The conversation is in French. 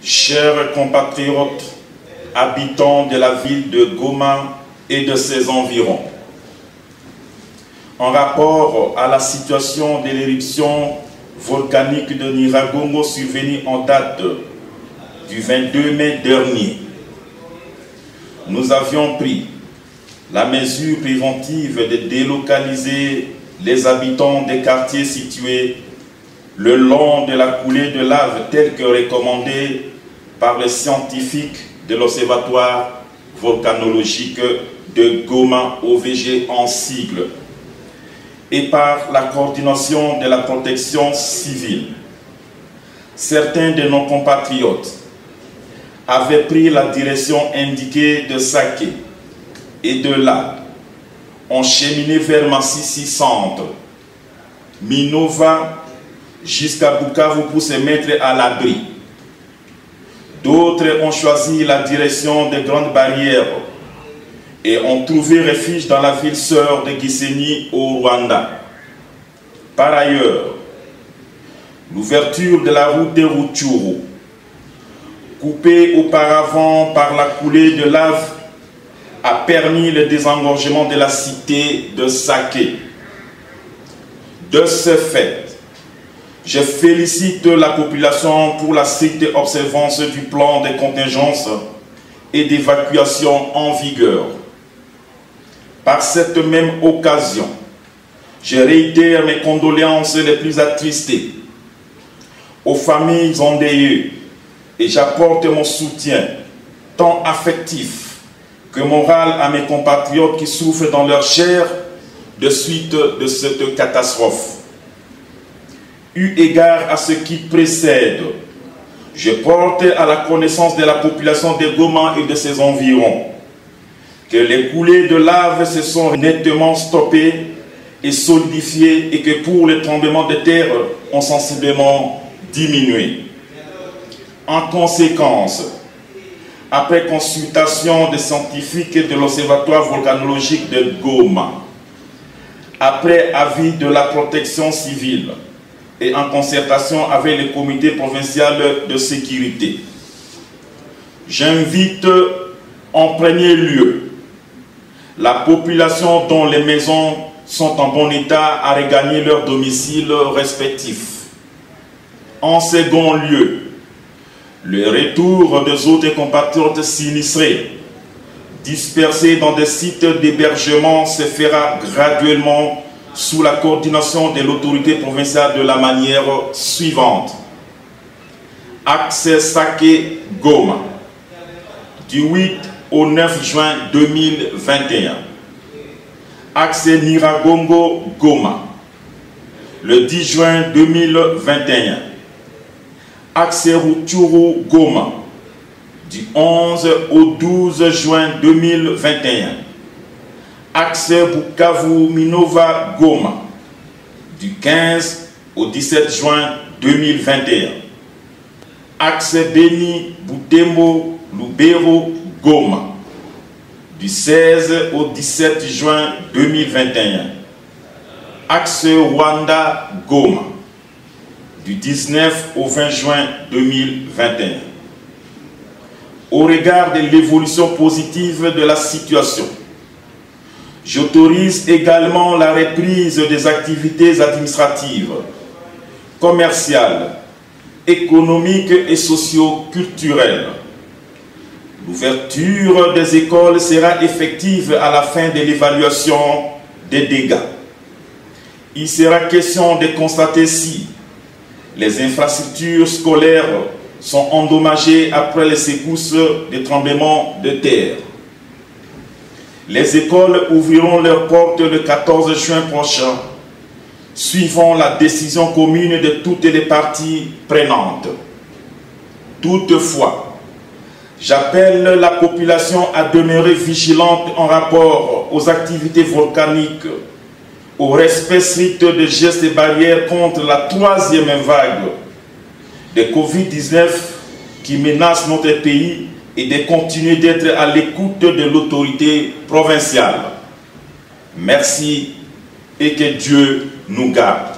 Chers compatriotes, habitants de la ville de Goma et de ses environs, en rapport à la situation de l'éruption volcanique de Nyiragongo survenue en date du 22 mai dernier, nous avions pris la mesure préventive de délocaliser les habitants des quartiers situés le long de la coulée de lave telle que recommandée par les scientifiques de l'Observatoire volcanologique de Goma, OVG en sigle, et par la coordination de la protection civile. Certains de nos compatriotes avaient pris la direction indiquée de Saké et de là ont cheminé vers Massissi Centre, Minova, jusqu'à Bukavu pour se mettre à l'abri. D'autres ont choisi la direction des Grandes Barrières et ont trouvé refuge dans la ville sœur de Gisenyi au Rwanda. Par ailleurs, l'ouverture de la route de Rutshuru, coupée auparavant par la coulée de lave, a permis le désengorgement de la cité de Saké. De ce fait, je félicite la population pour la stricte observance du plan de contingence et d'évacuation en vigueur. Par cette même occasion, je réitère mes condoléances les plus attristées aux familles endeuillées et j'apporte mon soutien tant affectif que moral à mes compatriotes qui souffrent dans leur chair de suite de cette catastrophe. Eu égard à ce qui précède, je porte à la connaissance de la population de Goma et de ses environs que les coulées de lave se sont nettement stoppées et solidifiées et que pour les tremblements de terre ont sensiblement diminué. En conséquence, après consultation des scientifiques de l'Observatoire volcanologique de Goma, après avis de la protection civile, et en concertation avec le comité provincial de sécurité, j'invite en premier lieu la population dont les maisons sont en bon état à regagner leur domicile respectif. En second lieu, le retour des autres compatriotes sinistrés dispersés dans des sites d'hébergement se fera graduellement sous la coordination de l'autorité provinciale de la manière suivante. Axe Saké Goma, du 8 au 9 juin 2021. Axe Nyiragongo Goma, le 10 juin 2021. Axe Rutshuru Goma, du 11 au 12 juin 2021. Axe Bukavu Minova Goma, du 15 au 17 juin 2021. Axe Beni Butembo Lubero Goma, du 16 au 17 juin 2021. Axe Rwanda Goma, du 19 au 20 juin 2021. Au regard de l'évolution positive de la situation, j'autorise également la reprise des activités administratives, commerciales, économiques et socio-culturelles. L'ouverture des écoles sera effective à la fin de l'évaluation des dégâts. Il sera question de constater si les infrastructures scolaires sont endommagées après les secousses des tremblements de terre. Les écoles ouvriront leurs portes le 14 juin prochain, suivant la décision commune de toutes les parties prenantes. Toutefois, j'appelle la population à demeurer vigilante en rapport aux activités volcaniques, au respect strict des gestes et barrières contre la troisième vague de Covid-19 qui menace notre pays et de continuer d'être à l'écoute de l'autorité provinciale. Merci et que Dieu nous garde.